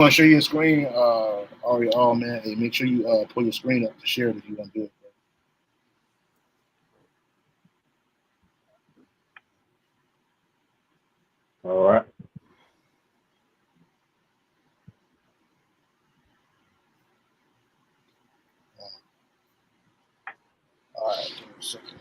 Want to share your screen, Ari? Oh man, hey, make sure you pull your screen up to share it if you want to do it. All right. All right, give me a second.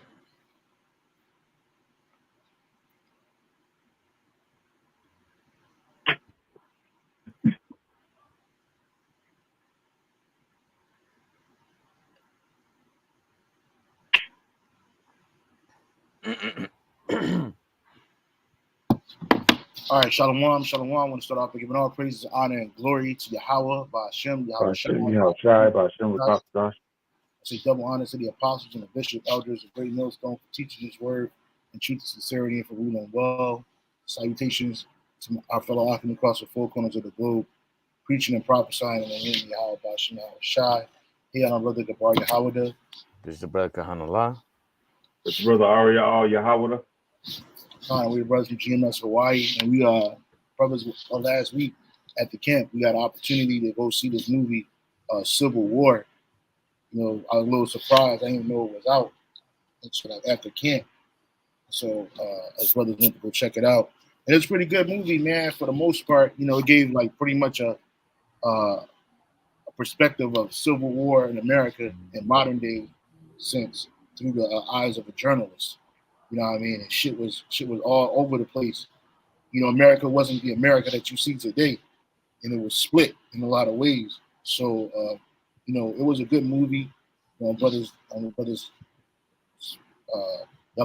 All right, Shalom, Shalom. I want to start off by giving all praises, honor, and glory to Yahweh, by Hashem, Yahweh Shai. You know, Shai by Shem I Rakatash. say double honor to the apostles and the bishop, elders, of Great Millstone for teaching his word and truth and sincerity and for ruling well. Salutations to our fellow African across the four corners of the globe, preaching and prophesying in the name of Yahweh, by Hashem, Yahweh Shai. Here, our brother Gabar Yahweh. This is the brother Kahanallah. It's Brother Arya Al Yahweh. We brothers from GMS Hawaii, and we brothers last week at the camp. We got an opportunity to go see this movie, Civil War. You know, I was a little surprised. I didn't even know it was out until like after camp. So us brothers went to go check it out, and it's a pretty good movie, man. For the most part, you know, it gave like pretty much a perspective of Civil War in America in modern day sense through the eyes of a journalist. You know what I mean? And shit was all over the place. You know, America wasn't the America that you see today, and it was split in a lot of ways. So, you know, it was a good movie. Brothers, y'all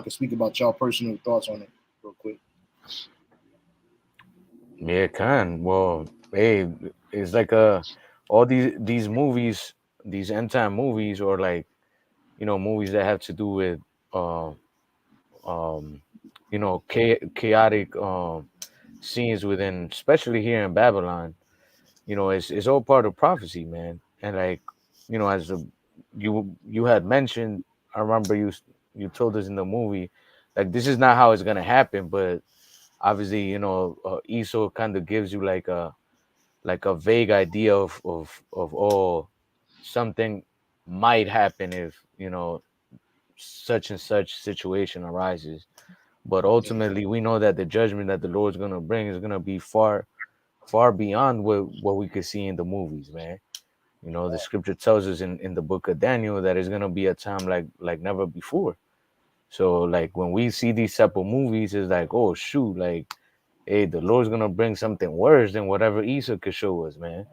can speak about y'all personal thoughts on it real quick. Yeah, can. Well, hey, it's like all these movies, these end time movies, or like movies that have to do with uh um chaotic scenes within, especially here in Babylon. It's all part of prophecy, man. And like, as you had mentioned, I remember you told us in the movie, like this is not how it's gonna happen, but obviously, Esau kind of gives you like a vague idea of all something might happen if such and such situation arises. But ultimately, we know that the judgment that the Lord's gonna bring is gonna be far beyond what we could see in the movies, man. The scripture tells us in the book of Daniel that it's gonna be a time like never before. So like when we see these type of movies, it's like, oh shoot, like, hey, the Lord's gonna bring something worse than whatever Esau could show us, man.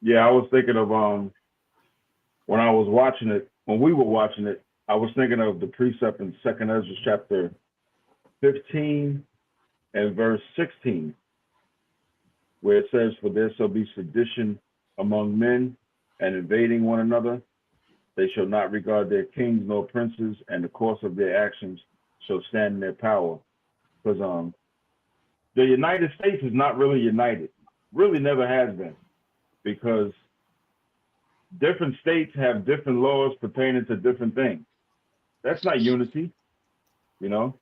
Yeah, I was thinking of when I was watching it, when we were watching it, I was thinking of the precept in Second Ezra chapter 15 and verse 16, where it says, "For there shall be sedition among men, and invading one another. They shall not regard their kings nor princes, and the course of their actions shall stand in their power." Because the United States is not really united, really never has been, because different states have different laws pertaining to different things. That's not unity, you know.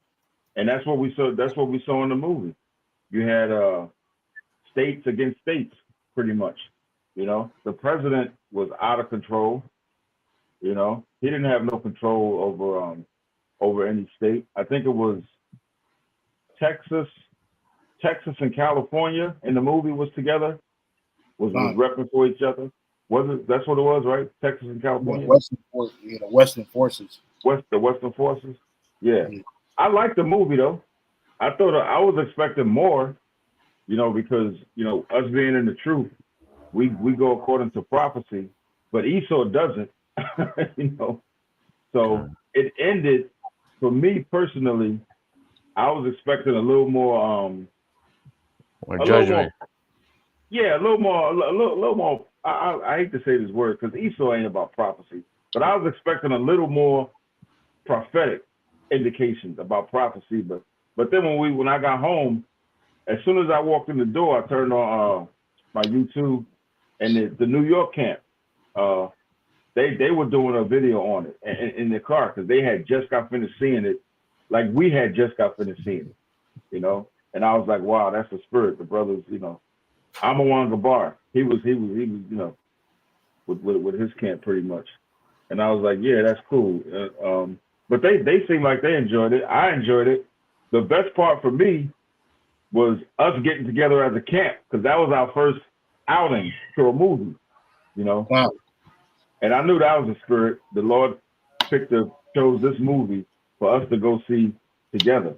And that's what we saw. That's what we saw in the movie. You had states against states, pretty much. You know, the president was out of control. You know, he didn't have no control over any state. I think it was Texas, Texas and California in the movie was together, was repping for each other. Was it? That's what it was, right? Texas and California. Western forces. The Western forces. Yeah. I liked the movie though. I thought I was expecting more, because us being in the truth, we go according to prophecy, but Esau doesn't, So it ended for me personally. I was expecting a little more, judgment. A little more. I hate to say this word because Esau ain't about prophecy, but I was expecting a little more prophetic indications about prophecy. But then when I got home, as soon as I walked in the door, I turned on my YouTube, and the New York camp, they were doing a video on it in their car because they had just got finished seeing it, like we had just got finished seeing it, And I was like, wow, that's the spirit. The brothers, I'm a Gabar. He was, with his camp pretty much. And I was like, yeah, that's cool. But they seemed like they enjoyed it. I enjoyed it. The best part for me was us getting together as a camp, because that was our first outing to a movie, Wow. And I knew that was the spirit. The Lord chose this movie for us to go see together,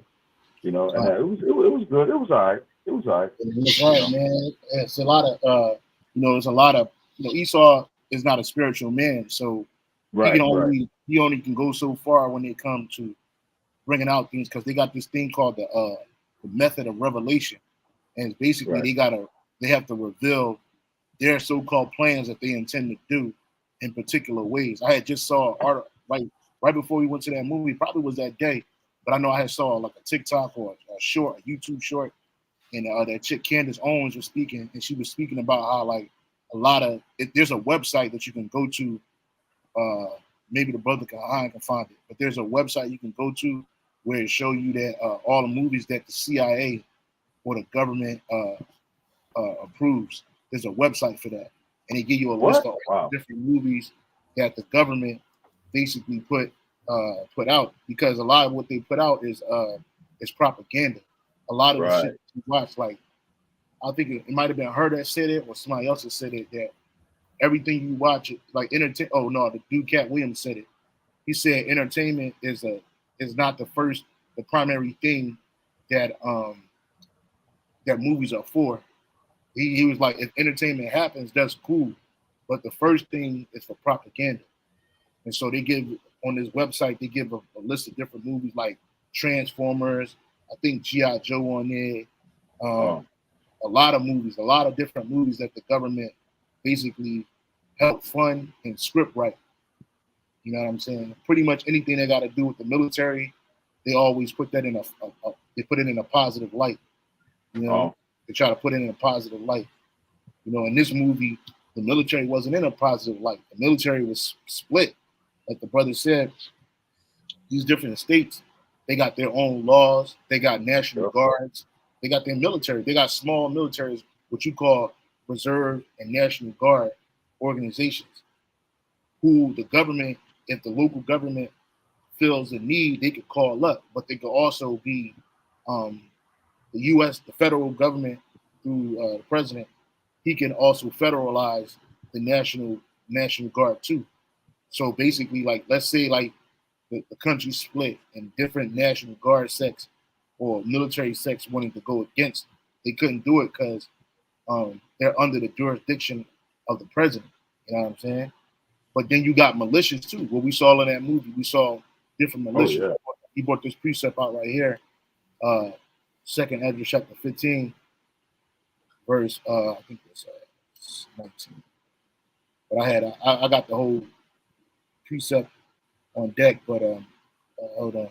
and it was good. It was all right. It was all right. That's right, man. It's a lot of it's a lot of Esau is not a spiritual man, so Right, he only can go so far when they come to bringing out things, because they got this thing called the method of revelation, and basically they have to reveal their so-called plans that they intend to do in particular ways. I had just saw an article right before we went to that movie, probably was that day, but I know I had saw like a TikTok or a YouTube short, and that chick Candace Owens was speaking, and she was speaking about how like there's a website that you can go to. Maybe the brother can find it, but there's a website you can go to where it show you that all the movies that the CIA or the government approves. There's a website for that, and they give you a list of different movies that the government basically put out, because a lot of what they put out is propaganda. A lot of the shit you watch, like I think it might have been her that said it or somebody else that said it, that everything you watch it like entertain. Oh no, the dude Cat Williams said it. He said entertainment is not the primary thing that that movies are for. He was like, if entertainment happens, that's cool, but the first thing is for propaganda. And so they give on this website, they give a list of different movies like Transformers, I think G.I. Joe on there, a lot of movies, a lot of different movies that the government basically help fund and script write. You know what I'm saying? Pretty much anything they got to do with the military, they always put that in they put it in a positive light. They try to put it in a positive light. In this movie, the military wasn't in a positive light. The military was split. Like the brother said, these different states, they got their own laws. They got National Guards. They got their military. They got small militaries, what you call Reserve and National Guard organizations, who the government, if the local government feels the need, they could call up, but they could also be the U.S., the federal government through the president. He can also federalize the National Guard too. So basically, like, let's say like the country split and different National Guard sects or military sects wanting to go against, they couldn't do it because they're under the jurisdiction of the president. You know what I'm saying? But then you got militias too. What we saw in that movie, we saw different militias. Oh, yeah. He brought this precept out right here. 2nd Ezra chapter 15, verse I think it's 19. But I got the whole precept on deck. But hold on.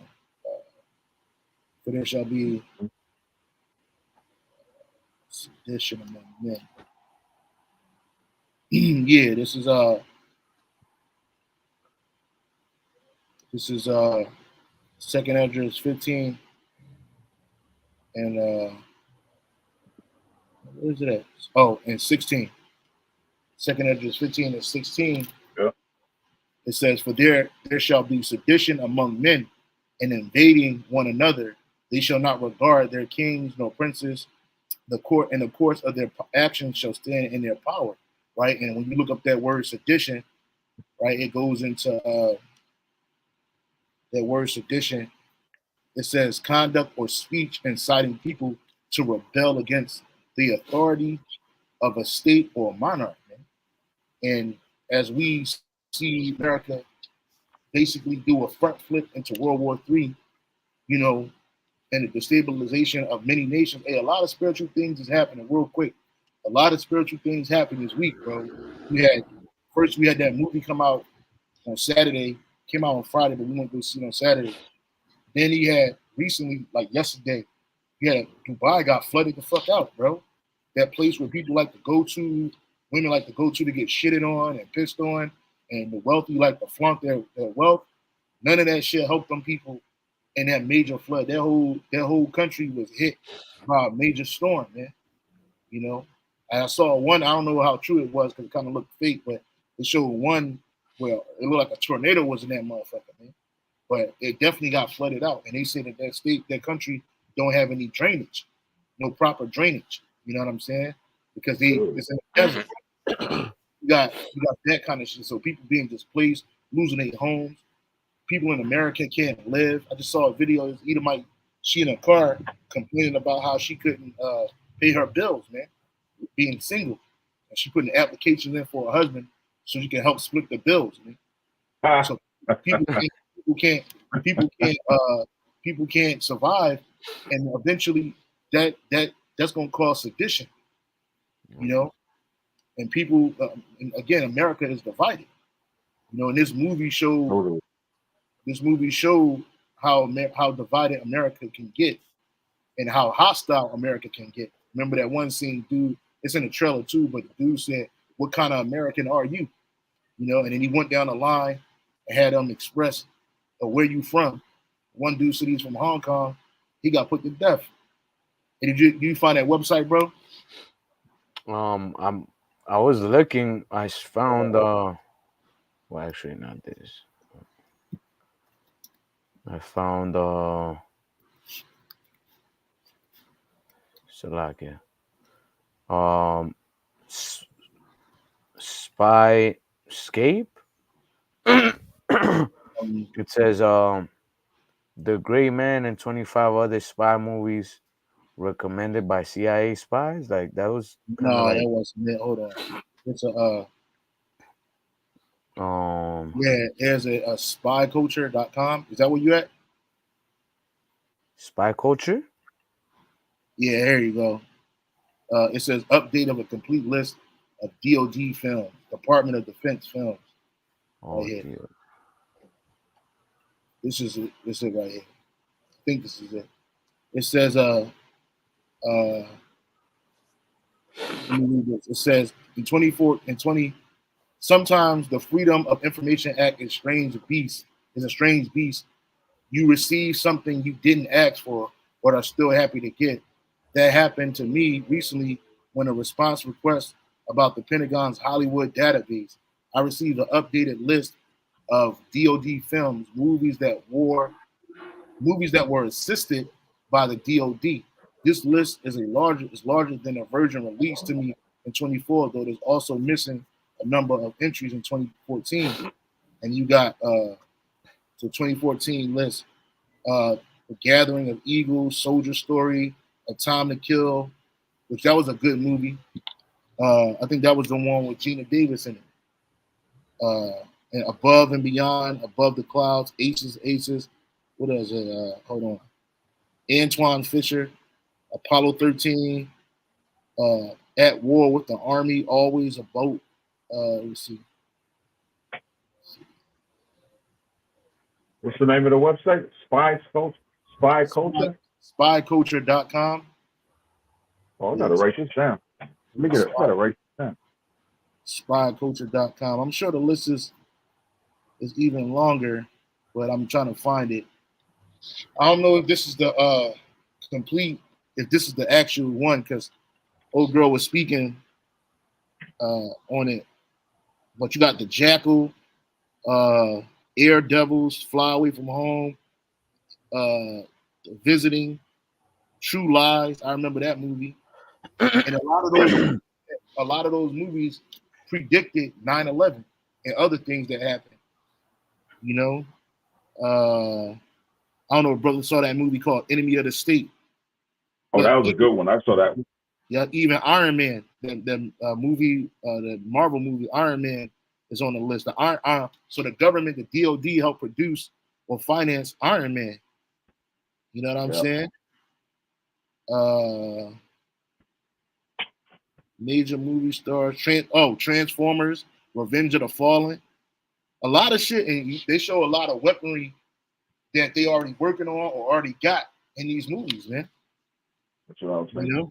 For there shall be sedition among men. Yeah, this is 2nd Ezra 15, and where is it at? Oh, and 16. 2nd Ezra 15 and 16. Yeah. It says, "For there shall be sedition among men, and invading one another. They shall not regard their kings nor princes. The course of their actions shall stand in their power." Right, and when you look up that word sedition, right, it goes into that word sedition. It says conduct or speech inciting people to rebel against the authority of a state or monarch. And as we see America basically do a front flip into World War III, and the destabilization of many nations, a lot of spiritual things is happening real quick. A lot of spiritual things happened this week, bro. We had that movie come out on Saturday, came out on Friday, but we went to go see it on Saturday. Then he had recently, like yesterday, Dubai got flooded the fuck out, bro. That place where people like to go to, women like to go to get shitted on and pissed on, and the wealthy like to flaunt their wealth. None of that shit helped them people and that major flood. That whole country was hit by a major storm, man. You know, and I saw one. I don't know how true it was because it kind of looked fake, but it showed one where it looked like a tornado was in that motherfucker, man. But it definitely got flooded out, and they said that country don't have any drainage, no proper drainage. You know what I'm saying? Because it's in the desert. You got that kind of shit. So people being displaced, losing their homes. People in America can't live. I just saw a video of Edomite, she in a car complaining about how she couldn't pay her bills, man, being single. And she putting applications in for a husband so she can help split the bills, man. So people can't people can't people can't survive, and eventually that's gonna cause sedition, you know. And people, and again, America is divided, you know. And this movie showed how divided America can get, and how hostile America can get. Remember that one scene, dude? It's in the trailer too, but the dude said, "What kind of American are you?" You know, and then he went down the line and had them express, "Where you from?" One dude said he's from Hong Kong. He got put to death. And did you find that website, bro? I was looking. I found well, actually not this. I found Slovakia. S- Spy Escape. It says The Gray Man and 25 other spy movies recommended by CIA spies. Like that was kind of No, like that wasn't it. Hold on. It's um yeah, there's a spyculture.com. Is that where you at? spy culture. Yeah, there you go. It says update of a complete list of DoD films, Department of Defense films. Right Oh here. dear. This is it. This is it right here. I think this is it. It says uh let me read this. It says in 24 and 20, sometimes the Freedom of Information Act is a strange beast. You receive something you didn't ask for but are still happy to get. That happened to me recently when a response request about the Pentagon's Hollywood database. I received an updated list of DoD films, movies that were assisted by the DoD. This list is larger than a version released to me in 24, though there's also missing a number of entries in 2014. And you got the 2014 list, The Gathering of Eagles, Soldier Story, A Time to Kill, which that was a good movie. I think that was the one with Gina Davis in it. And Above and Beyond, Above the Clouds, Aces. What is it? Hold on. Antoine Fisher, Apollo 13, At War with the Army, Always a Boat. Let's see. What's the name of the website? Spy Culture? Spyculture.com. Oh, I gotta write this down. Let me get it. I gotta write this down. Spyculture.com. I'm sure the list is even longer, but I'm trying to find it. I don't know if this is the complete, if this is the actual one, because old girl was speaking on it. But you got the Jackal, Air Devils, Fly Away from Home, Visiting, True Lies. I remember that movie, and a lot of those movies predicted 9/11 and other things that happened. You know, I don't know if brother saw that movie called Enemy of the State. Oh, But that was a good one. I saw that one. yeah, even Iron Man, the movie, the Marvel movie Iron Man is on the list. So the government, the DoD, helped produce or finance Iron Man. You know what I'm Yeah. saying? Major movie stars. Transformers, Revenge of the Fallen. A lot of shit, and they show a lot of weaponry that they already working on or already got in these movies, man. That's what I was thinking. You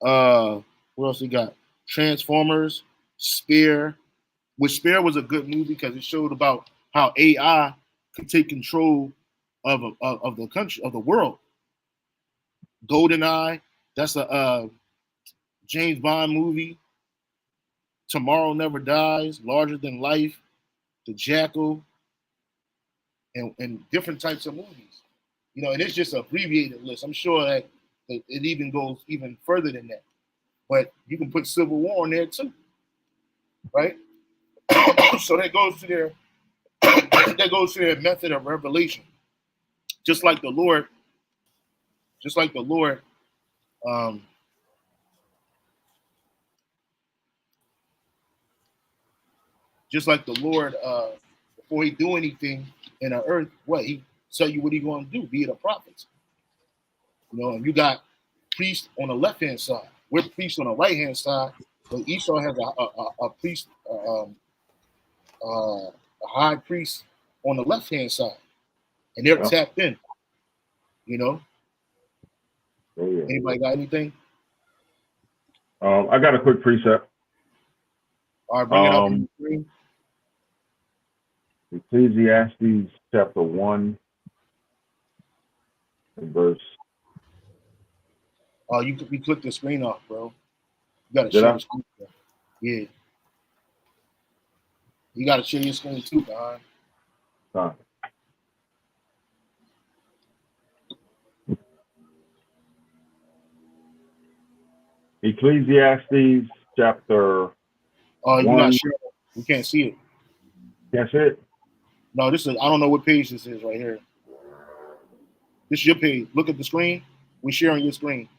know? What else we got? Transformers, Spear, which Spear was a good movie because it showed about how AI could take control of the country, of the world. GoldenEye, that's a James Bond movie. Tomorrow Never Dies, Larger Than Life, The Jackal, and different types of movies. And it's just an abbreviated list. I'm sure that it even goes even further than that. But you can put Civil War in there too, right? So that goes to their method of revelation. Just like the Lord, um, before he do anything in the earth, he tell you what he going to do, be it a prophet. And you got priests on the left hand side. We're priests on the right hand side. But Esau has a priest, a high priest on the left hand side, and they're tapped in. Oh, yeah. Anybody got anything? I got a quick precept. All right, bring it up on the screen. Ecclesiastes chapter 1 and verse. Oh, you clicked the screen off, bro. You gotta share the screen. Yeah. You gotta share your screen too, Don. Ecclesiastes chapter. Oh, you're not sure. We can't see it. Can't see it? No, this is. I don't know what page this is right here. This is your page. Look at the screen. We're sharing your screen.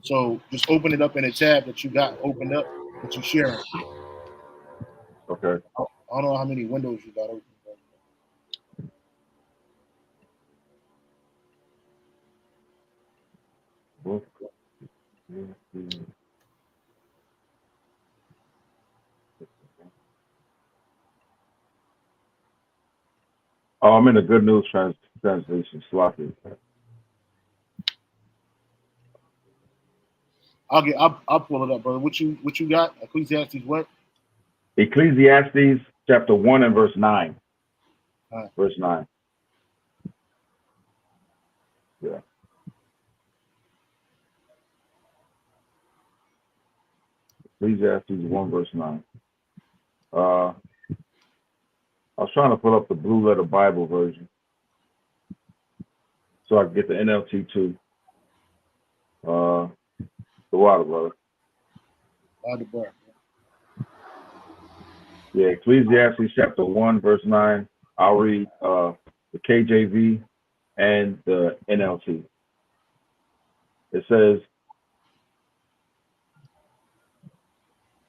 So just open it up in a tab that you got opened up that you're sharing. Okay. I don't know how many windows you got open. Oh, I'm in the Good News translation. Sloppy. I'll pull it up, brother. What you got? Ecclesiastes what? Ecclesiastes chapter 1 and verse 9. Right. Verse 9. Yeah. Ecclesiastes 1 verse 9. I was trying to pull up the Blue Letter Bible version so I can get the NLT too. The water, brother. Water, brother. Yeah, Ecclesiastes chapter 1 verse 9. I'll read the KJV and the NLT. It says,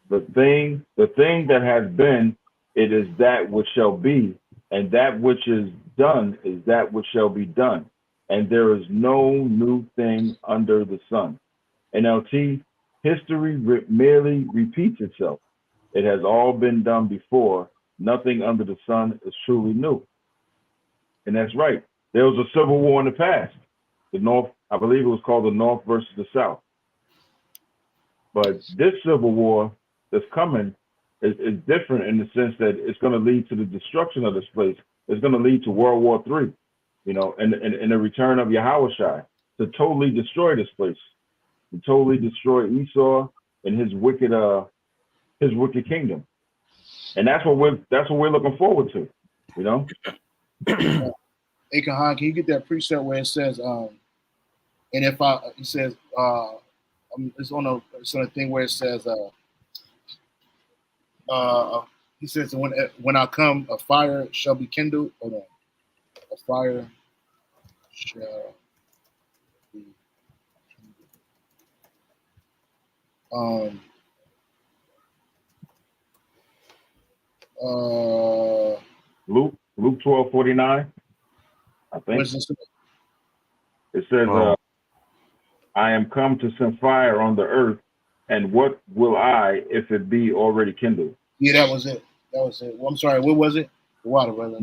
the thing that has been, it is that which shall be, and that which is done is that which shall be done, and there is no new thing under the sun. NLT, history merely repeats itself. It has all been done before. Nothing under the sun is truly new. And that's right. There was a civil war in the past. The North, I believe it was called the North versus the South. But this civil war that's coming is different in the sense that it's going to lead to the destruction of this place. It's going to lead to World War III, and the return of Yahushua to totally destroy this place, to totally destroy Esau and his wicked kingdom. And that's what we're looking forward to, Hey, Kahan, can you get that precept where it says, and if it says, it's on a thing where it says, he says, when I come, a fire shall be kindled. Hold on. A fire shall be kindled. Luke 12:49. I think. It says, I am come to send fire on the earth, and what will I if it be already kindled? Yeah, that was it. Well, I'm sorry, what was it? The water, brother.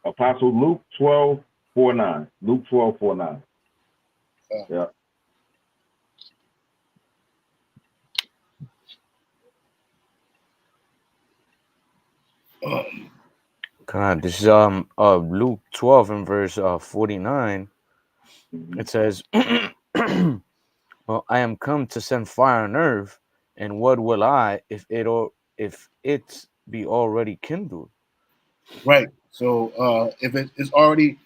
Apostle Luke 12:49. Luke 12:49. Yeah. God, this is Luke 12 and verse 49. Mhm. It says, "Well, I am come to send fire on earth, and what will I if it be already kindled?" Right. So if it's already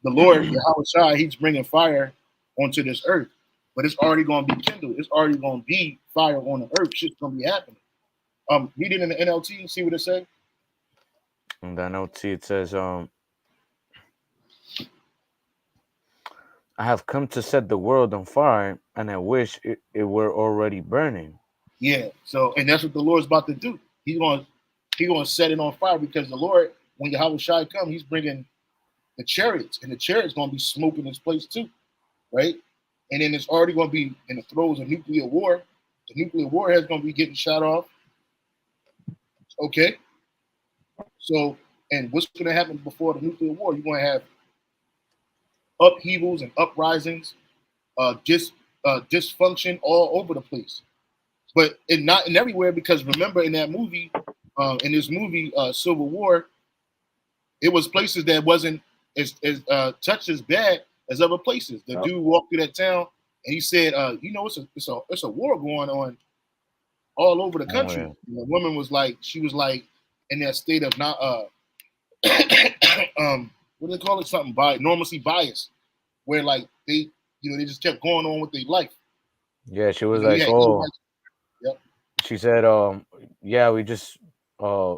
the Lord, Yahweh Shai, he's bringing fire onto this earth, but it's already going to be kindled. It's already going to be fire on the earth. Shit's going to be happening. Read it in the NLT. See what it says. And then I'll see it says, "I have come to set the world on fire, and I wish it were already burning." Yeah. So, and that's what the Lord's about to do. He's going to set it on fire because the Lord, when Yahweh Shai come, he's bringing the chariots, and the chariots going to be smoking this place too, right? And then it's already going to be in the throes of nuclear war. The nuclear warhead is going to be getting shot off. Okay. So, and what's going to happen before the nuclear war? You're going to have upheavals and uprisings, just dysfunction all over the place. But not in everywhere, because remember in that movie, in this movie, Civil War, it was places that wasn't as touched as bad as other places. The Yep. dude walked through that town and he said, it's a war going on all over the Oh country. yeah, And the woman was like, she was like in that state of not what do they call it? Something by normalcy bias, where like they just kept going on with their life. yeah. She was You like, had "Oh," Edomites. Yep. she said, yeah, we just uh,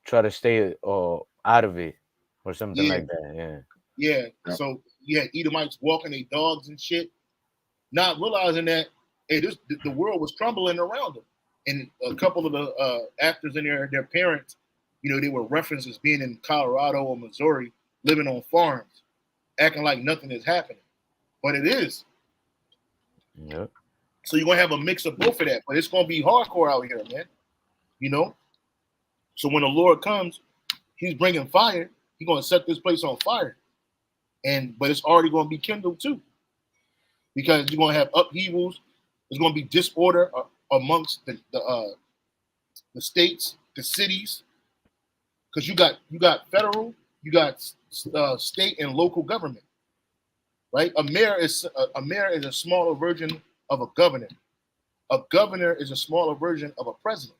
try to stay out of it or something Yeah, like that." Yeah. yeah. Yep. So you had Edomites walking their dogs and shit, not realizing that hey, the world was crumbling around them. And a couple of the actors in there, their parents, they were referenced as being in Colorado or Missouri, living on farms, acting like nothing is happening, but it is. Yep. So you're gonna have a mix of both of that, but it's gonna be hardcore out here, man. You know. So when the Lord comes, He's bringing fire. He's gonna set this place on fire, but it's already gonna be kindled too, because you're gonna have upheavals. There's gonna be disorder amongst the states, the cities, because you got federal, you got state and local government, right? A mayor is a smaller version of a governor. A governor is a smaller version of a president.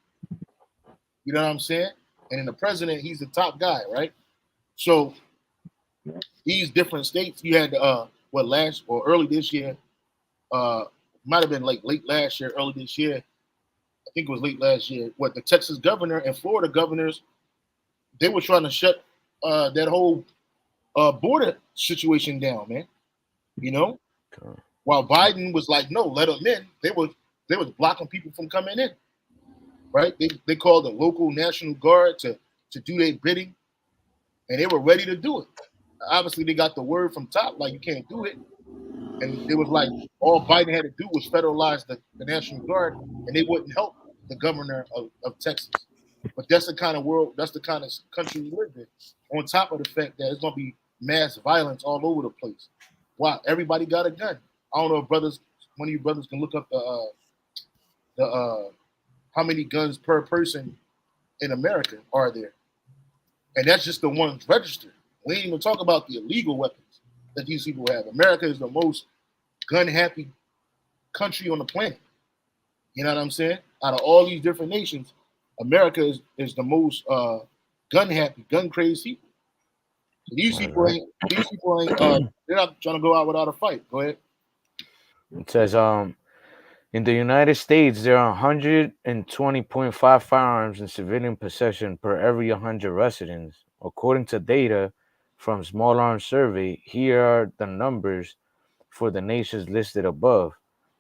You know what I'm saying? And in the president, he's the top guy, right? So Yep. these different states, you had what last or early this year, uh, might have been like late last year, early this year. I think it was late last year. What the Texas governor and Florida governors, they were trying to shut that whole border situation down, man. You know, Okay. while Biden was like, no, let them in. They was blocking people from coming in, right? They called the local National Guard to do their bidding, and they were ready to do it. Obviously, they got the word from top like you can't do it, and it was like all Biden had to do was federalize the National Guard, and they wouldn't help the governor of Texas. But that's the kind of world, that's the kind of country we live in. On top of the fact that it's going to be mass violence all over the place. Wow, everybody got a gun. I don't know if one of you brothers can look up the how many guns per person in America are there, and that's just the ones registered. We ain't even talk about the illegal weapons that these people have. America is the most gun happy country on the planet. You know what I'm saying? Out of all these different nations, America is the most gun happy, gun crazy people. So these All people right. ain't these people ain't they're not trying to go out without a fight. Go ahead. It says, in the United States, there are 120.5 firearms in civilian possession per every 100 residents. According to data from Small Arms Survey, here are the numbers for the nations listed above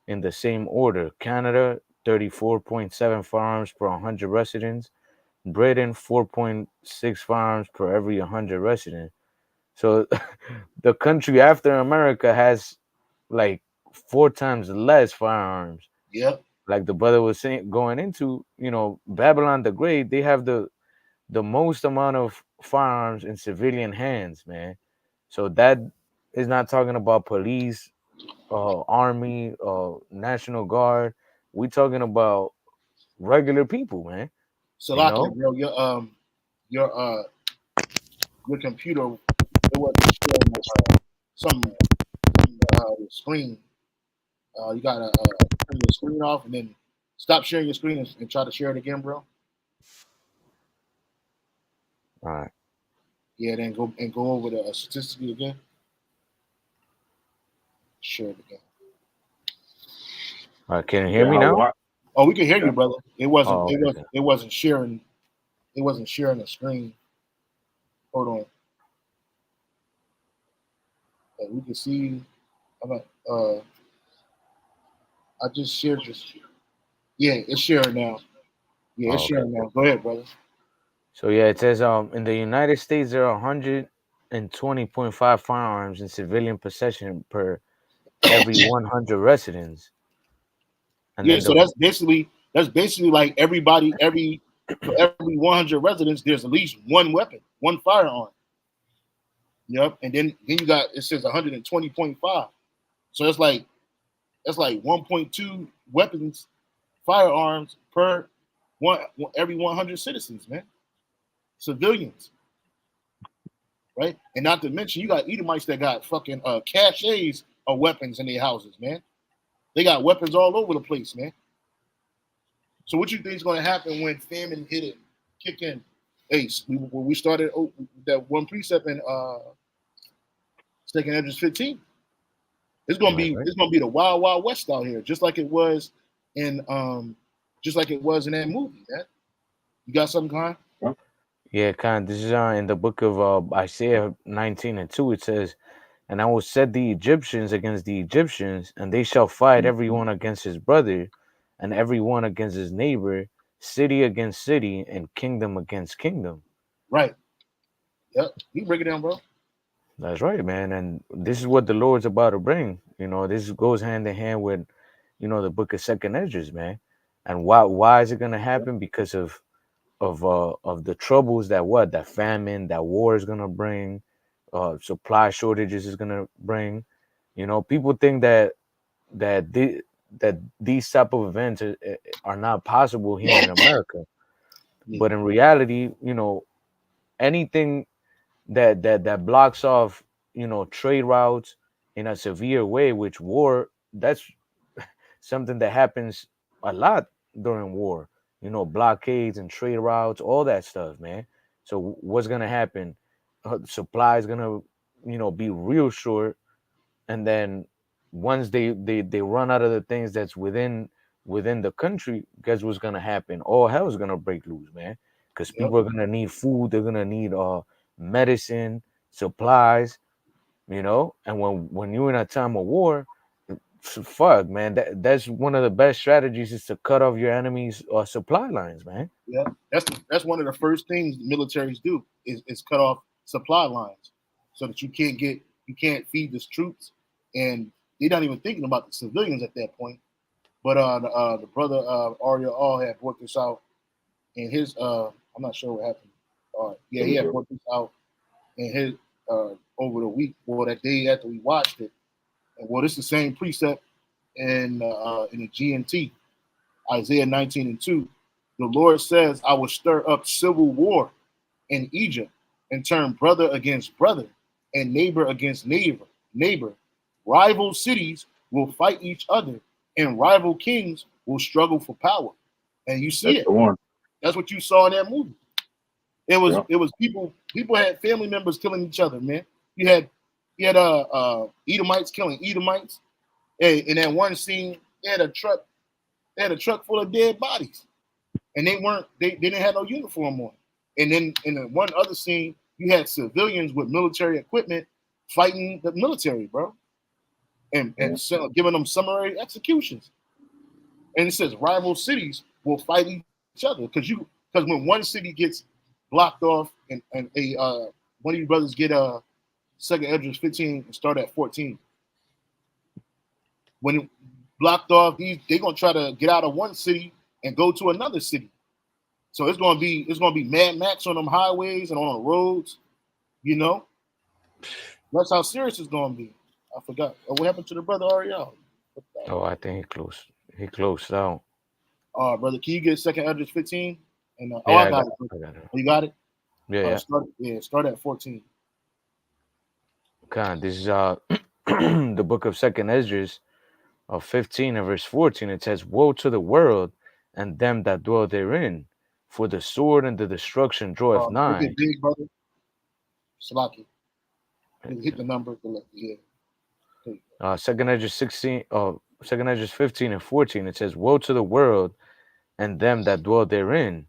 in the same order: Canada, 34.7 firearms per 100 residents; Britain, 4.6 firearms per every 100 residents. So the country after America has like four times less firearms. Yep. Like the brother was saying, going into, Babylon the Great, they have the most amount of firearms in civilian hands, man. So that is not talking about police, army, national guard. We talking about regular people, man. You Salakia, know, bro. your computer, it wasn't sharing the screen. You gotta turn your screen off and then stop sharing your screen and try to share it again, bro. All right. Yeah, then go over the statistically again. Share it again. All right. Can you hear Yeah, me I now? watch. Oh, we can hear you, brother. It wasn't. Oh, It was. okay. It wasn't sharing. It wasn't sharing the screen. Hold on. We can see. I'm not, I just shared this. Yeah, it's sharing now. Yeah, it's Oh, okay. sharing now. Go ahead, brother. So yeah, it says in the United States there are 120.5 firearms in civilian possession per every 100 residents, and Yeah, then so the that's basically like for every 100 residents, there's at least one weapon, one firearm. Yep, and then you got it says 120.5. So that's like 1.2 weapons, firearms per one every 100 citizens, man, civilians, right? And not to mention, you got Edomites that got fucking caches of weapons in their houses, man. They got weapons all over the place, man. So what you think is going to happen when famine hit it, kick in? Hey, when we started that one precept in Second Edges 15, it's gonna That's be right. it's gonna be the wild wild west out here, just like it was in that movie. Man. You got something, Klein? Yeah, kind of. This is in the book of Isaiah 19:2. It says, "And I will set the Egyptians against the Egyptians, and they shall fight every one against his brother, and every one against his neighbor, city against city, and kingdom against kingdom." Right. Yep. You break it down, bro. That's right, man. And this is what the Lord's about to bring. This goes hand in hand with, the book of Second Esdras, man. And why is it gonna happen? Because of the troubles that famine, that war is gonna bring, supply shortages is gonna bring. People think that the, that these type of events are not possible here in America, Yeah. but in reality, anything that blocks off trade routes in a severe way, which war, that's something that happens a lot during war, blockades and trade routes, all that stuff, man. So what's gonna happen? Supply is gonna be real short, and then once they run out of the things that's within the country, guess what's gonna happen? All hell is gonna break loose, man, because Yep. people are gonna need food, they're gonna need medicine, supplies, and when you're in a time of war, fuck, man, that's one of the best strategies is to cut off your enemies' supply lines, man. Yep. That's one of the first things the militaries do is cut off supply lines so that you can't feed the troops, and they're not even thinking about the civilians at that point. But the brother Arya All had brought this out in his I'm not sure what happened. Yeah, he had brought this out in his over the week or that day after we watched it. And well, this is the same precept in the GNT, Isaiah 19:2. The Lord says, I will stir up civil war in Egypt and turn brother against brother and neighbor against neighbor. Rival cities will fight each other and rival kings will struggle for power. And you see That's it. the one. That's what you saw in that movie. It was Yeah. it was people had family members killing each other, man. You had Edomites killing Edomites. Hey, in that one scene, they had a truck full of dead bodies. And they didn't have no uniform on. And then in the one other scene, you had civilians with military equipment fighting the military, bro. And so giving them summary executions. And it says rival cities will fight each other because when one city gets blocked off and a one of you brothers get Second Edges 15 and start at 14. When it blocked off, they're gonna try to get out of one city and go to another city. So it's gonna be Mad Max on them highways and on the roads, you know. That's how serious it's gonna be. I forgot. What happened to the brother Ariel? Oh, I think he closed out. Brother, can you get Second Edges 15? And Yeah, I I got got it. I got it. You got it? Yeah. Start at 14. Okay, this is the book of Second Esdras of 15 and verse 14. It says, "Woe to the world and them that dwell therein, for the sword and the destruction draweth Make nigh." it big, brother. Salaki. Hit the number. Yeah. Second Esdras 16, Second Esdras 15 and 14. It says, "Woe to the world and them that dwell therein,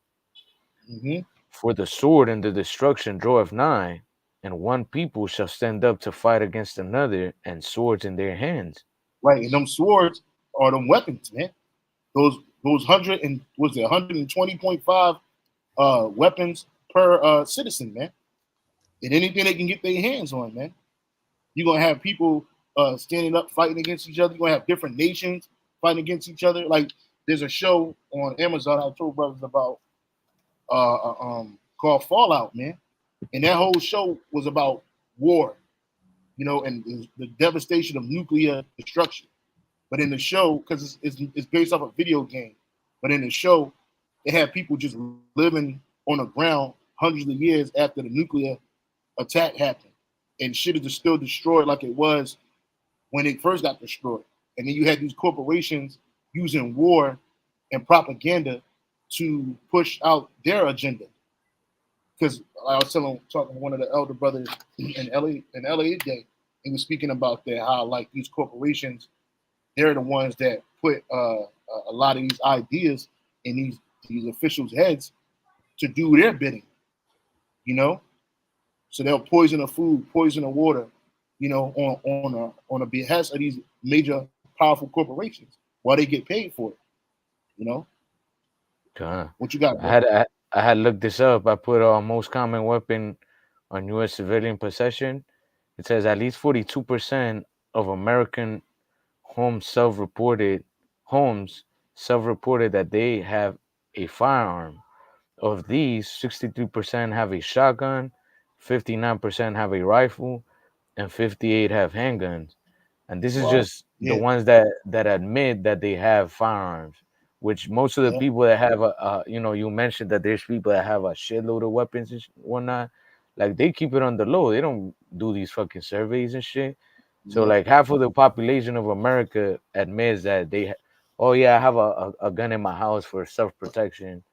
Mm-hmm. for the sword and the destruction draweth nigh, and one people shall stand up to fight against another, and swords in their hands." Right, and them swords are them weapons, man. Those 120.5 weapons per citizen, man. And anything they can get their hands on, man. You're gonna have people standing up fighting against each other. You're gonna have different nations fighting against each other. Like there's a show on Amazon I told brothers about called Fallout, man. And that whole show was about war, and the devastation of nuclear destruction. But in the show, because it's based off a video game, but in the show, they have people just living on the ground hundreds of years after the nuclear attack happened, and shit is still destroyed like it was when it first got destroyed. And then you had these corporations using war and propaganda to push out their agenda. Because I was talking to one of the elder brothers in LA day, he was speaking about that, how like these corporations, they're the ones that put a lot of these ideas in these officials' heads to do their bidding, So they'll poison the food, poison the water, on a behest of these major powerful corporations while they get paid for it, Okay. What you got, bro? I had looked this up. I put most common weapon on U.S. civilian possession. It says at least 42% of American homes self-reported that they have a firearm. Of these, 63% have a shotgun, 59% have a rifle, and 58 have handguns. And this is Wow. just the Yeah. ones that admit that they have firearms. Which most of the Yeah. people that have you mentioned that there's people that have a shitload of weapons and whatnot, like they keep it on the low. They don't do these fucking surveys and shit. So Yeah. like half of the population of America admits that oh yeah, I have a gun in my house for self-protection,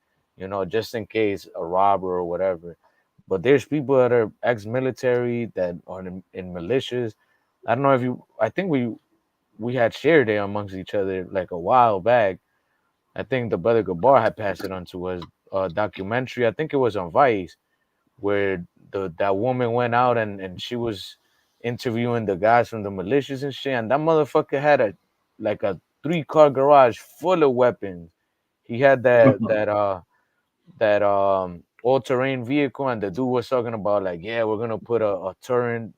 just in case a robber or whatever. But there's people that are ex-military that are in militias. I don't know if I think we had shared it amongst each other like a while back. I think the brother Gabar had passed it on to us. A documentary, I think it was on Vice, where that woman went out and she was interviewing the guys from the militias and shit, and that motherfucker had a 3-car garage full of weapons. He had that all-terrain vehicle, and the dude was talking about like, yeah, we're gonna put a turret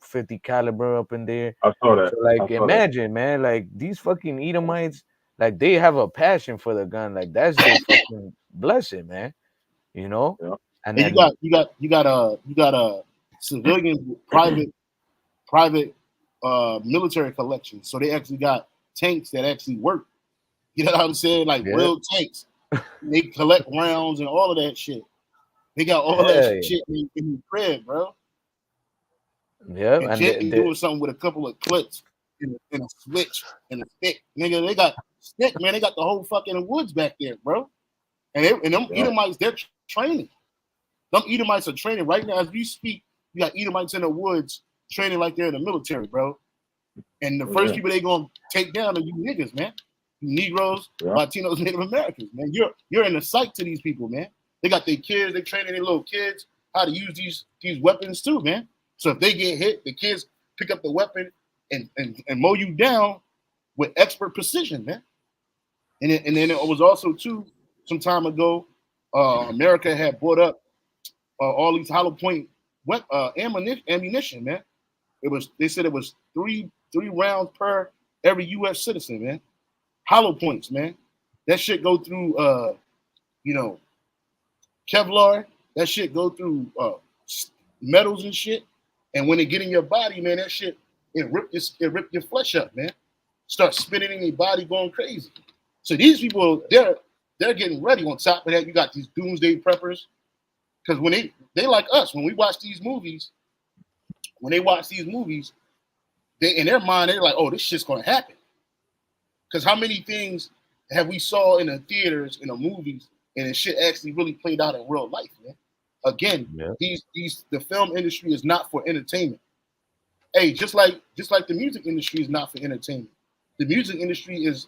50 caliber up in there. I saw that. So like I saw that. imagine, man, like these fucking Edomites, like they have a passion for the gun, like that's their fucking blessing, man. Yeah. And And then you got a civilian private military collection. So they actually got tanks that actually work. You know what I'm saying? Like Yeah. real tanks. They collect rounds and all of that shit. They got all that shit in the crib, bro. Yeah, And and Jake be doing something with a couple of clips and a switch and a stick. Nigga, they got stick, man. They got the whole fucking woods back there, bro. And them Edomites, they're training. Them Edomites are training right now as we speak. You got Edomites in the woods training like they're in the military, bro. And the first people they gonna take down are you niggas, man. You Negroes, Latinos, Native Americans, man. You're in the sight to these people, man. They got their kids, they training their little kids how to use these weapons too, man. So if they get hit, the kids pick up the weapon and mow you down with expert precision, man. And then it was also too some time ago, America had brought up all these hollow point ammunition, man. They said it was three rounds per every U.S. citizen, man. Hollow points, man. That shit go through Kevlar. That shit go through metals and shit. And when it get in your body, man, that shit it rip your flesh up, man. Start spinning in your body, going crazy. So these people, they're getting ready. On top of that, you got these doomsday preppers. Because when they like us, when we watch these movies, when they watch these movies, they in their mind they're like, oh, this shit's gonna happen. Because how many things have we saw in the theaters, in the movies, and the shit actually really played out in real life, man? Again, Yeah. the film industry is not for entertainment. Hey, just like the music industry is not for entertainment. The music industry is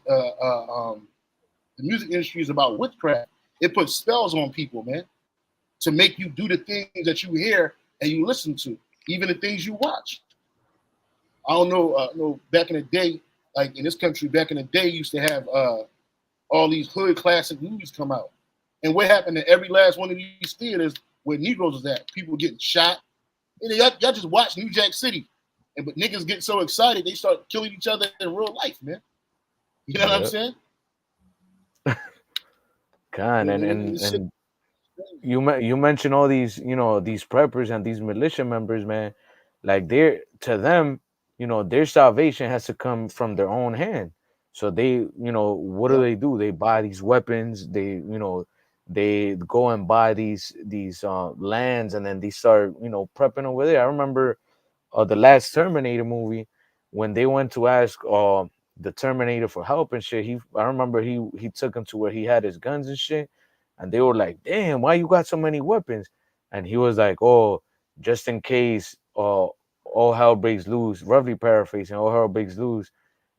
about witchcraft. It puts spells on people, man, to make you do the things that you hear and you listen to, even the things you watch. I don't know. No, back in the day, like in this country, back in the day, used to have all these hood classic movies come out. And what happened to every last one of these theaters where Negroes was at? People getting shot. And y'all just watch New Jack City. But niggas get so excited, they start killing each other in real life, man. You know what I'm saying? God, and you mentioned all these, these preppers and these militia members, man. Like to them, their salvation has to come from their own hand. So they, what do? They buy these weapons. They go and buy these lands, and then they start, prepping over there. I remember the last Terminator movie when they went to ask the Terminator for help and shit. I remember he took him to where he had his guns and shit, and they were like, "Damn, why you got so many weapons?" And he was like, "Oh, just in case all hell breaks loose." Roughly paraphrasing, all hell breaks loose,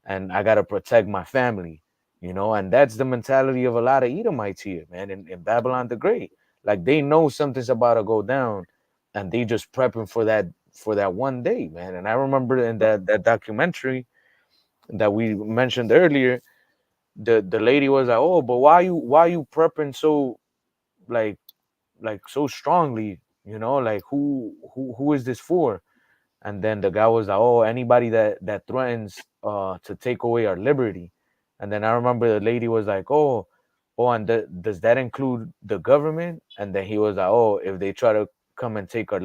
and I gotta protect my family, And that's the mentality of a lot of Edomites here, man, in Babylon the Great. Like they know something's about to go down, and they just prepping for that one day, man. And I remember in that documentary that we mentioned earlier, the lady was like, "Oh, but why you prepping so like so strongly? Like who is this for?" And then the guy was like, "Oh, anybody that threatens to take away our liberty." And then I remember the lady was like, "Oh, and does that include the government?" And then he was like, "Oh, if they try to come and take our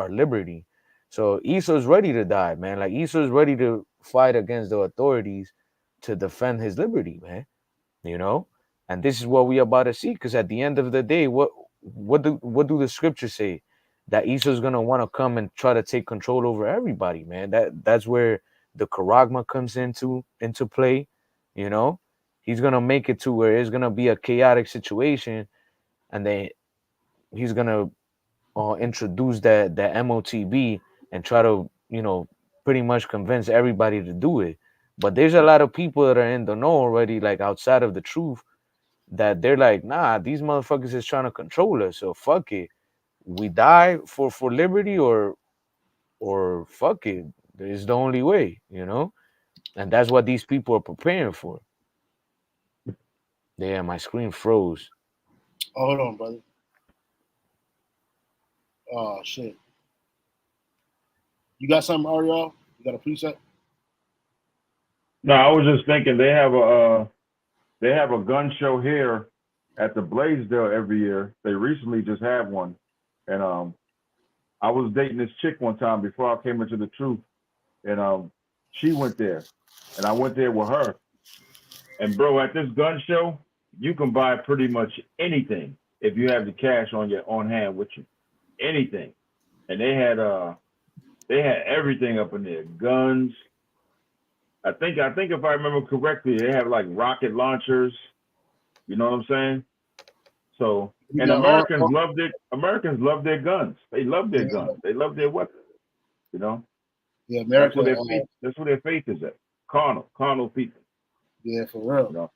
liberty." So Esau's ready to die, man. Like Esau's ready to fight against the authorities to defend his liberty, man. And this is what we are about to see. Because at the end of the day, what do the scriptures say? That Esau's gonna want to come and try to take control over everybody, man. That's where the charagma comes into play. He's gonna make it to where it's gonna be a chaotic situation, and then he's gonna introduce that MOTB and try to pretty much convince everybody to do it. But there's a lot of people that are in the know already, like outside of the truth, that they're like, nah, these motherfuckers is trying to control us. So fuck it. We die for liberty or fuck it. It's the only way, And that's what these people are preparing for. Yeah, my screen froze. Oh, hold on, brother. Oh shit. You got something, Ariel? You got a preset? No, I was just thinking they have a gun show here at the Blaisdell every year. They recently just had one, and I was dating this chick one time before I came into the truth, and she went there, and I went there with her. And bro, at this gun show, you can buy pretty much anything if you have the cash on hand with you, anything. And they had everything up in there, guns. I think if I remember correctly, they have like rocket launchers. You know what I'm saying? So, and Americans love their guns. They love their guns. They love their weapons. Yeah, America. That's where their faith is at. Carnal people. Yeah, for real.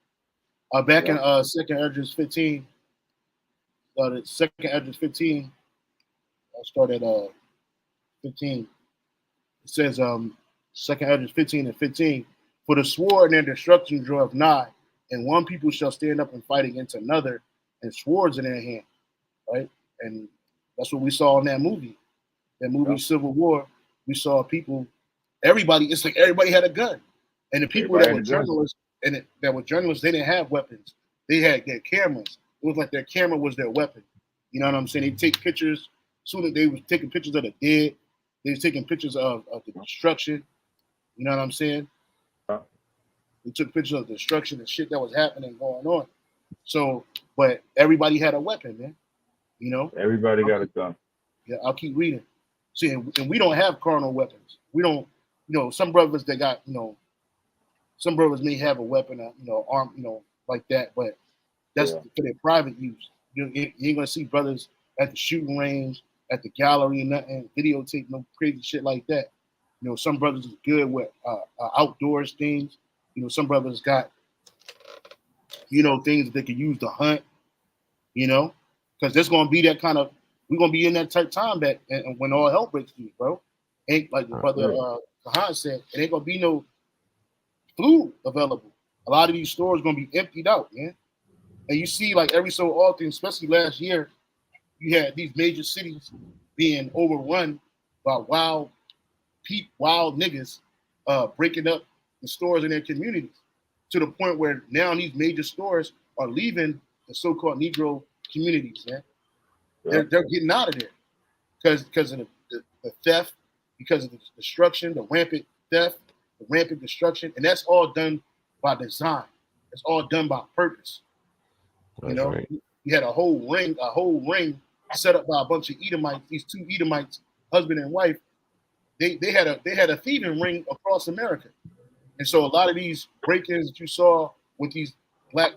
Back in Second Esdras 15. Second Esdras 15. I started 15. It says Second Esdras 15 and 15. For the sword and their destruction draweth nigh, and one people shall stand up and fight against another, and swords in their hand. Right? And that's what we saw in that movie. That movie Civil War. We saw people, it's like everybody had a gun. And the people that were journalists they didn't have weapons. They had their cameras. It was like their camera was their weapon. You know what I'm saying? They take pictures. Soon as they was taking pictures of the dead, they was taking pictures of the destruction. You know what I'm saying? They took pictures of the destruction and shit that was happening going on. So, but everybody had a weapon, man. You know, Everybody got a gun. yeah, I'll keep reading. See, and we don't have carnal weapons. We don't, some brothers that got, some brothers may have a weapon, arm, like that, but that's for their private use. You ain't gonna see brothers at the shooting range, at the gallery, and nothing, videotape no crazy shit like that. Some brothers is good with outdoors things. Some brothers got, things that they can use to hunt. Because there's gonna be that kind of, we're gonna be in that type time that, and when all hell breaks loose, bro, ain't like the brother Kahan said, it ain't gonna be no food available. A lot of these stores gonna be emptied out, man. And you see, like every so often, especially last year, you had these major cities being overrun by wild niggas breaking up the stores in their communities, to the point where now these major stores are leaving the so-called Negro communities, man. They're getting out of there because of the theft, because of the destruction, the rampant theft, the rampant destruction, and that's all done by design. It's all done by purpose. That's right. You had a whole ring set up by a bunch of Edomites. These two Edomites, husband and wife, they had a thieving ring across America, and so a lot of these break-ins that you saw with these